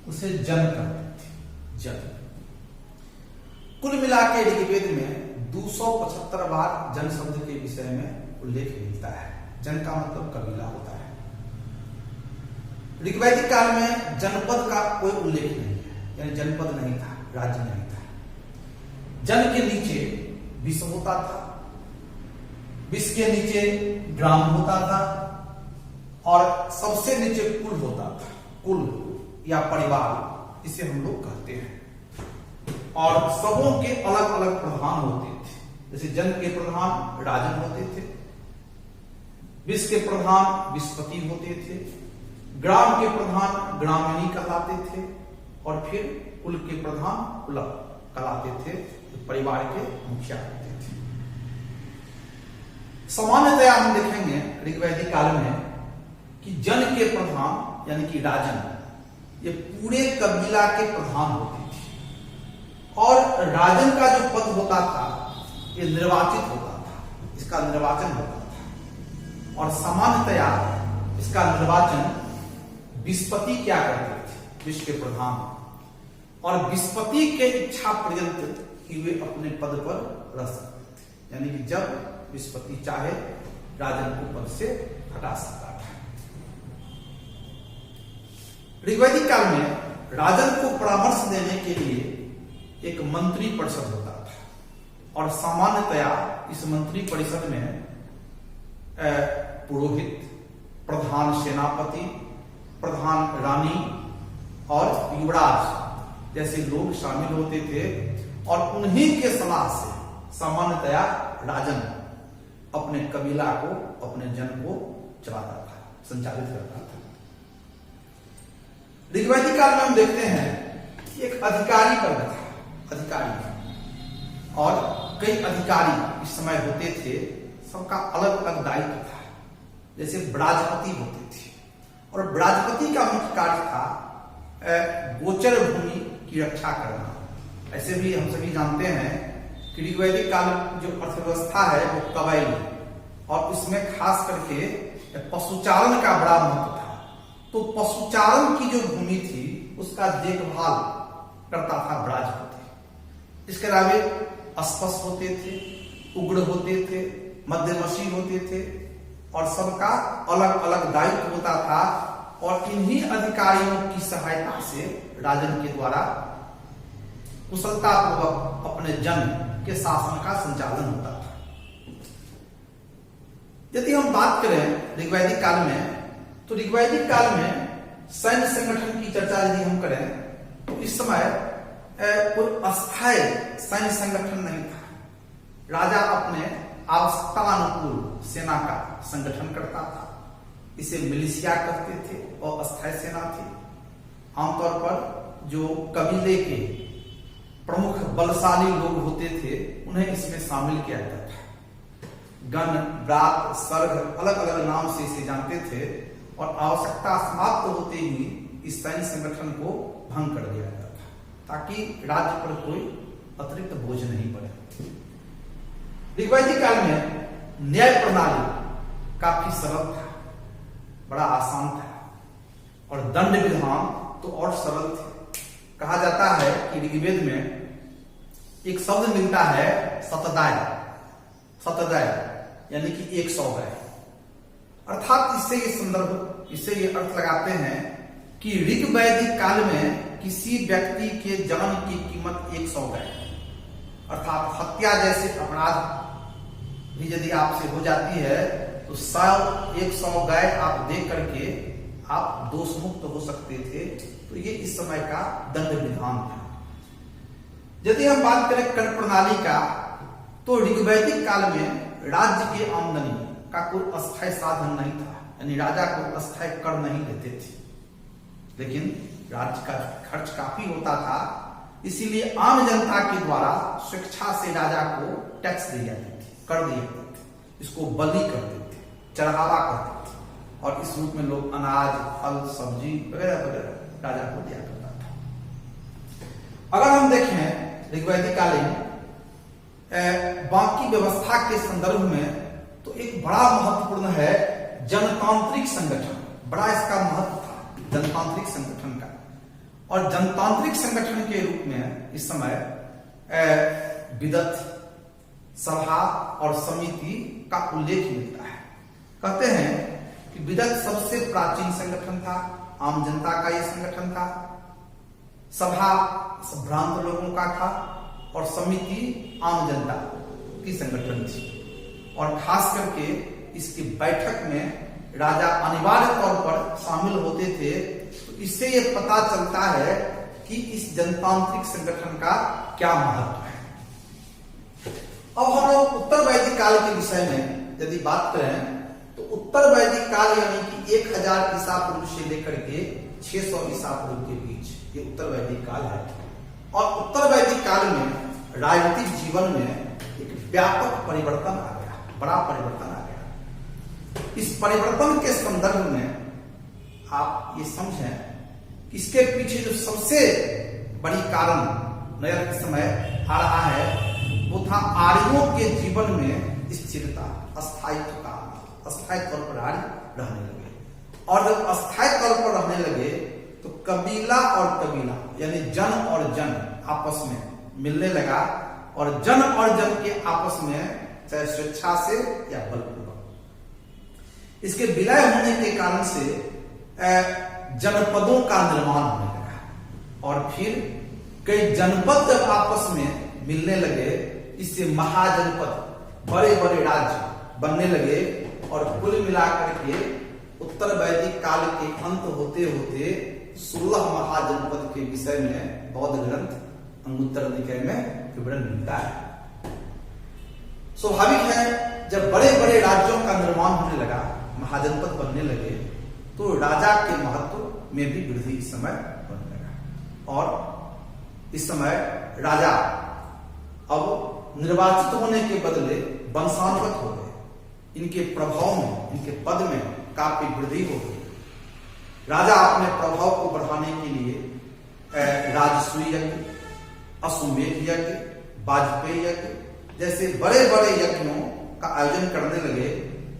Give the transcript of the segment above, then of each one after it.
उसे जन कहते थे। जन कुल मिला के ऋग्वेद में 275 बार जन शब्द के विषय में उल्लेख मिलता है। जन का मतलब कबीला होता है। ऋग्वैदिक काल में जनपद का कोई उल्लेख नहीं है, यानी जनपद नहीं था, राज्य नहीं था। जन के नीचे विश्व होता था, विश्व के नीचे ग्राम होता था और सबसे नीचे कुल होता था। कुल या परिवार इसे हम लोग कहते हैं। और सबों के अलग अलग प्रधान होते थे। जैसे जन के प्रधान राजन होते थे, विश्व के प्रधान विश्वपति होते थे, ग्राम के प्रधान ग्रामिणी कहलाते थे और फिर कुल के प्रधान कुलक कहलाते थे, परिवार के मुखिया होते थे। सामान्यतया हम देखेंगे ऋग्वैदिक काल में कि जन के प्रधान यानी कि राजन ये पूरे कबीला के प्रधान होते थे और राजन का जो पद होता था ये निर्वाचित होता था, इसका निर्वाचन होता था। और सामान्यतया इसका निर्वाचन विश्वपति क्या करते थे, विश्व के प्रधान, और विश्वपति के इच्छा पर्यंत ही वे अपने पद पर रह सकते थे। यानी कि जब विश्वपति चाहे राजन को पद से हटा सकता था। ऋग्वैदिक काल में राजन को परामर्श देने के लिए एक मंत्री परिषद होता था और सामान्यतया इस मंत्री परिषद में पुरोहित, प्रधान सेनापति, प्रधान रानी और युवराज जैसे लोग शामिल होते थे और उन्हीं के सलाह से सामान्यतया राजन अपने कबीला को, अपने जन को चलाता था, संचालित करता था। ऋग्वैदिक काल में हम देखते हैं कि एक अधिकारी वर्ग था, अधिकारी, और कई अधिकारी इस समय होते थे। सबका अलग अलग दायित्व था। जैसे ब्राजपति होते थे और ब्राजपति का मुख्य कार्य था गोचर भूमि की रक्षा करना। ऐसे भी हम सभी जानते हैं कि ऋग्वैदिक काल जो अर्थव्यवस्था है वो कबैल, और इसमें खास करके पशुचारण का बड़ा महत्व था। तो पशुचारण की जो भूमि थी उसका देखभाल करता था ब्राजपति। इसके अलावे अस्पष्ट होते थे, उग्र होते थे, मध्यमशी होते थे और सबका अलग अलग दायित्व होता था। और इन्हीं अधिकारियों की सहायता से राजन के द्वारा कुशलतापूर्वक अपने जन के शासन का संचालन होता था। यदि हम बात करें ऋग्वैदिक काल में, तो ऋग्वैदिक काल में सैन्य संगठन की चर्चा यदि हम करें तो इस समय कोई अस्थायी सैन्य संगठन नहीं था। राजा अपने आवश्यकता अनुकूल सेना का संगठन करता था। इसे मिलिशिया कहते थे और अस्थायी सेना थी। आमतौर पर जो कबीले के प्रमुख बलशाली लोग होते थे उन्हें इसमें शामिल किया जाता था। गण, ब्रात, सर्ग अलग अलग नाम से इसे जानते थे और आवश्यकता समाप्त होते ही इस सैन्य संगठन को भंग कर दिया जाता था ताकि राज्य पर कोई अतिरिक्त बोझ नहीं पड़े। ऋग्वैदिक काल में न्याय प्रणाली काफी सरल था, बड़ा आसान था और दंड विधान तो और सरल थे। कहा जाता है कि ऋग्वेद में एक शब्द मिलता है शतदाय, शतदाय यानी कि 100 गाय। अर्थात इससे ये अर्थ लगाते हैं कि ऋग्वैदिक काल में किसी व्यक्ति के जान की कीमत 100 गाय, अर्थात हत्या जैसे अपराध भी यदि आपसे हो जाती है तो 100 गाय आप दे करके आप दोष मुक्त हो सकते थे। तो ये इस समय का दंड विधान था। यदि हम बात करें कर प्रणाली का, तो ऋग्वैदिक काल में राज्य के आमदनी का कोई अस्थायी साधन नहीं था, यानी राजा को अस्थायी कर नहीं देते थे। लेकिन राज्य का खर्च काफी होता था, इसीलिए आम जनता के द्वारा स्वेच्छा से राजा को टैक्स दी जाती थी, कर दिए जाते थे। इसको बलि करते थे, चढ़ावा करते थे और इस रूप में लोग अनाज, फल, सब्जी वगैरह वगैरह राजा को दिया करता था। अगर हम देखें ऋग्वैदिक कालीन बाकी व्यवस्था के संदर्भ में तो एक बड़ा महत्वपूर्ण है जनतांत्रिक संगठन। बड़ा इसका महत्व था जनतांत्रिक संगठन का। और जनतांत्रिक संगठन के रूप में इस समय विदत, सभा और समिति का उल्लेख मिलता है। कहते हैं कि विदत सबसे प्राचीन संगठन था, आम जनता का यह संगठन था। सभा भ्रांत लोगों का था और समिति आम जनता की संगठन थी। और खास करके इसकी बैठक में राजा अनिवार्य तौर पर शामिल होते थे। तो इससे यह पता चलता है कि इस जनतांत्रिक संगठन का क्या महत्व है। अब हम लोग उत्तर वैदिक काल के विषय में यदि बात करें तो उत्तर वैदिक काल यानी कि 1000 ईसा पूर्व से लेकर के 600 ईसा पूर्व के बीच ये उत्तर वैदिक काल है। और उत्तर वैदिक काल में राजनीतिक जीवन में एक व्यापक परिवर्तन आ गया, बड़ा परिवर्तन आ गया। इस परिवर्तन के संदर्भ में आप ये समझें कि इसके पीछे जो सबसे बड़ी कारण नया समय आ रहा है वो था आर्यों के जीवन में स्थिरता, अस्थायित्व का, अस्थायी तौर पर आर्य रहने लगे। और जब अस्थायी तौर पर रहने लगे तो कबीला और कबीला यानी जन और जन आपस में मिलने लगा और जन और जन के आपस में चाहे स्वेच्छा से या बलपूर्वक इसके विलय होने के कारण से जनपदों का निर्माण होने लगा। और फिर कई जनपद जब आपस में मिलने लगे इससे महाजनपद, बड़े बड़े राज्य बनने लगे। और कुल मिलाकर के उत्तर वैदिक काल के अंत होते होते 16 महाजनपद के विषय में बौद्ध ग्रंथ अंगुत्तर निकाय में विवरण मिलता है। स्वाभाविक है जब बड़े बड़े राज्यों का निर्माण होने लगा, महाजनपद बनने लगे, तो राजा के महत्व में भी वृद्धि इस समय होने लगा। और इस समय राजा अब निर्वाचित होने के बदले वंशानुगत हो गए। इनके प्रभाव में, इनके पद में काफी वृद्धि हो गई। राजा अपने प्रभाव को बढ़ाने के लिए राजसूय यज्ञ, अश्वमेध यज्ञ, वाजपेयी यज्ञ जैसे बड़े बड़े यज्ञों का आयोजन करने लगे।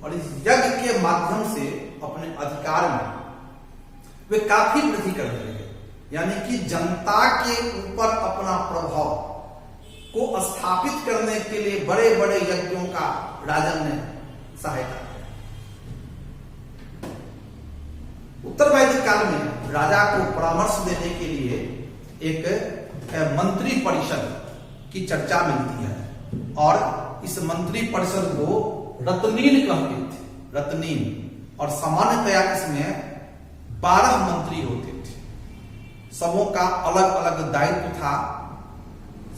और इस यज्ञ के माध्यम से अपने अधिकार में वे काफी वृद्धि करने लगे। यानी कि जनता के ऊपर अपना प्रभाव को स्थापित करने के लिए बड़े बड़े यज्ञों का राजन ने सहायता किया। उत्तर वैदिक काल में राजा को परामर्श देने के लिए एक मंत्री परिषद की चर्चा मिलती है। और इस मंत्री परिषद को रत्नीन कहते थे, रत्नीन। और सामान्यतया इसमें 12 मंत्री होते थे। सबों का अलग अलग दायित्व था।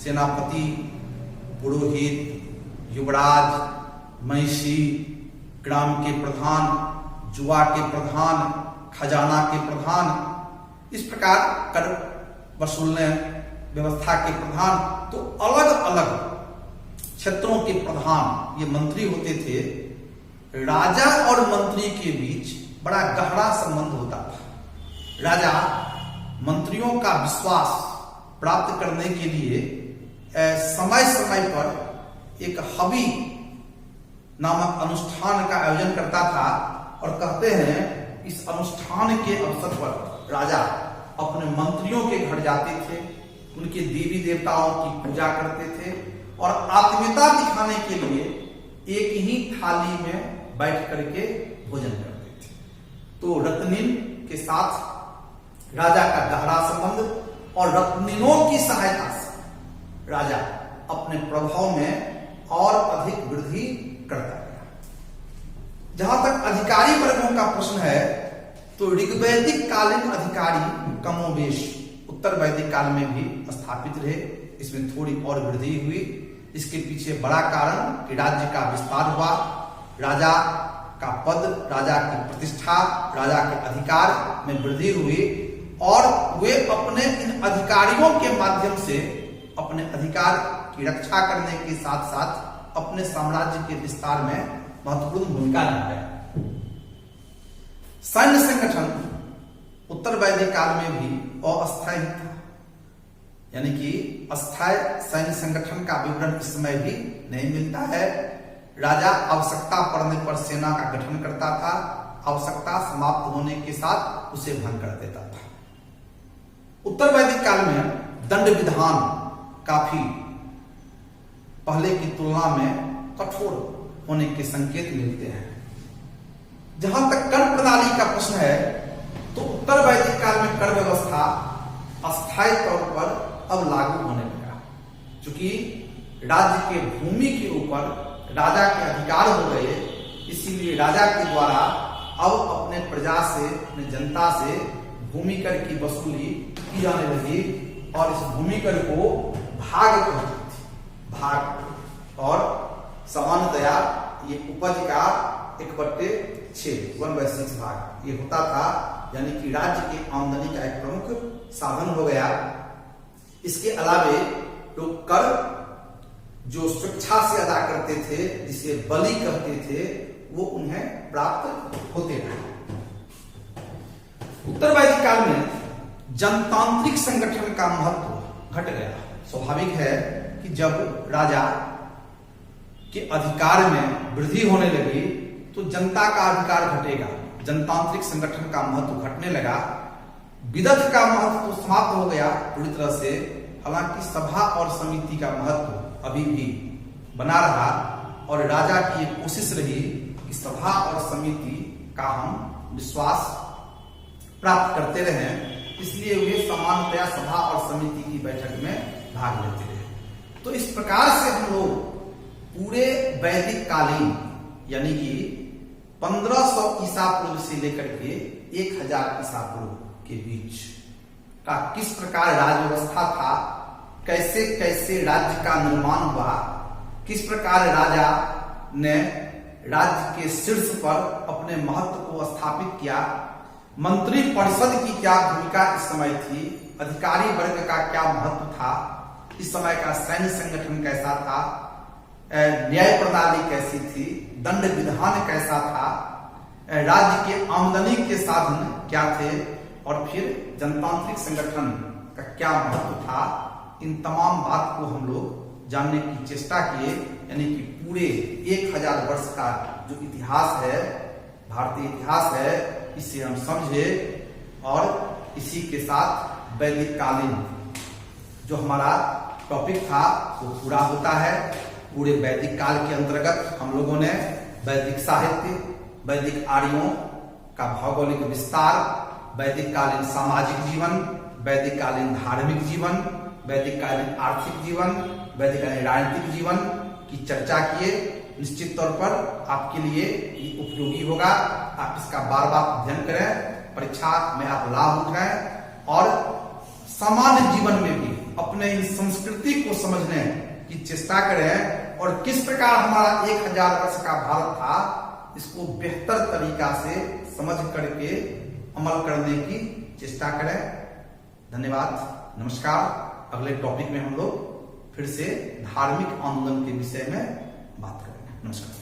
सेनापति, पुरोहित, युवराज, महिषी, ग्राम के प्रधान, जुआ के प्रधान, खजाना के प्रधान, इस प्रकार कर वसूलने व्यवस्था के प्रधान। तो अलग अलग क्षेत्रों के प्रधान ये मंत्री होते थे। राजा और मंत्री के बीच बड़ा गहरा संबंध होता था। राजा मंत्रियों का विश्वास प्राप्त करने के लिए समय समय पर एक हवि नामक अनुष्ठान का आयोजन करता था। और कहते हैं इस अनुष्ठान के अवसर पर राजा अपने मंत्रियों के घर जाते थे, उनके देवी देवताओं की पूजा करते थे और आत्मीयता दिखाने के लिए एक ही थाली में बैठ करके भोजन करते थे। तो रत्नीन के साथ राजा का गहरा संबंध और रत्नीनों की सहायता से राजा अपने प्रभाव में और अधिक वृद्धि करता गया। जहां तक अधिकारी वर्गों का प्रश्न है तो ऋग्वैदिक कालीन अधिकारी कमोबेश उत्तर वैदिक काल में भी स्थापित रहे। इसमें थोड़ी और वृद्धि हुई। इसके पीछे बड़ा कारण कि राज्य का विस्तार हुआ, राजा का पद, राजा की प्रतिष्ठा, राजा के अधिकार में वृद्धि हुई और वे अपने इन अधिकारियों के माध्यम से अपने अधिकार की रक्षा करने के साथ साथ अपने साम्राज्य के विस्तार में महत्वपूर्ण भूमिका निभाया। सैन्य संगठन उत्तर वैदिक काल में भी अस्थायी था, यानी कि अस्थायी सैन्य संगठन का विवरण इस समय भी नहीं मिलता है। राजा आवश्यकता पड़ने पर सेना का गठन करता था, आवश्यकता समाप्त होने के साथ उसे भंग कर देता था। उत्तर वैदिक काल में दंड विधान काफी पहले की तुलना में कठोर होने के संकेत मिलते हैं। जहां तक कर प्रणाली का प्रश्न है तो उत्तर वैदिक काल में कर व्यवस्था अस्थायी तौर पर अब लागू होने लगा, क्योंकि राज्य के भूमि के ऊपर राजा के अधिकार हो गए, इसीलिए राजा के द्वारा अब अपने प्रजा से, अपने जनता से भूमि कर की वसूली की जाने लगी और इस भूमि कर को भाग कहते थे, भाग। और सामान्यतया ये उपज का 1/6 1/6 भाग ये होता था, यानी कि राज्य के आमदनी का एक प्रमुख साधन हो गया। इसके अलावे लोग कर जो स्वेच्छा से अदा करते थे, जिसे बलि कहते थे, वो उन्हें प्राप्त होते रहे। उत्तर वैदिक काल में जनतांत्रिक संगठन का महत्व घट गया। स्वाभाविक है कि जब राजा के अधिकार में वृद्धि होने लगी तो जनता का अधिकार घटेगा, जनतांत्रिक संगठन का महत्व घटने लगा। विदग्ध का महत्व तो समाप्त हो गया पूरी तरह से, हालांकि सभा और समिति का महत्व अभी भी बना रहा और राजा की एक कोशिश रही कि सभा और समिति का हम विश्वास प्राप्त करते रहे, इसलिए वे सामान्यतया सभा और समिति की बैठक में भाग लेते रहे। तो इस प्रकार से हम लोग पूरे वैदिक कालीन यानी कि 1500 ईसा पूर्व से लेकर के 1000 ईसा पूर्व के बीच का किस प्रकार राज्य व्यवस्था था, कैसे कैसे राज्य का निर्माण हुआ, किस प्रकार राजा ने राज्य के शीर्ष पर अपने महत्व को स्थापित किया, मंत्री परिषद की क्या भूमिका इस समय थी, अधिकारी वर्ग का क्या महत्व था, इस समय का सैन्य संगठन कैसा था, न्याय प्रणाली कैसी थी, दंड विधान कैसा था, राज्य के आमदनी के साधन क्या थे और फिर जनतांत्रिक संगठन का क्या महत्व था, इन तमाम बात को हम लोग जानने की चेष्टा किए। यानी कि पूरे 1000 वर्ष का जो इतिहास है, भारतीय इतिहास है, इसे हम समझे और इसी के साथ वैदिक कालीन जो हमारा टॉपिक था वो पूरा होता है। पूरे वैदिक काल के अंतर्गत हम लोगों ने वैदिक साहित्य, वैदिक आर्यों का भौगोलिक विस्तार, वैदिक कालीन सामाजिक जीवन, वैदिक कालीन धार्मिक जीवन, वैदिक कालीन आर्थिक जीवन, वैदिक कालीन राजनीतिक जीवन की चर्चा किए। निश्चित तौर पर आपके लिए ये उपयोगी होगा, आप इसका बार बार अध्ययन करें, परीक्षा में आप लाभ उठाएं और सामान्य जीवन में भी अपने इस संस्कृति को समझने की चेष्टा करें और किस प्रकार हमारा 1000 वर्ष का भारत था इसको बेहतर तरीका से समझ करके अमल करने की चेष्टा करें। धन्यवाद, नमस्कार। अगले टॉपिक में हम लोग फिर से धार्मिक आंदोलन के विषय में बात करेंगे। नमस्कार।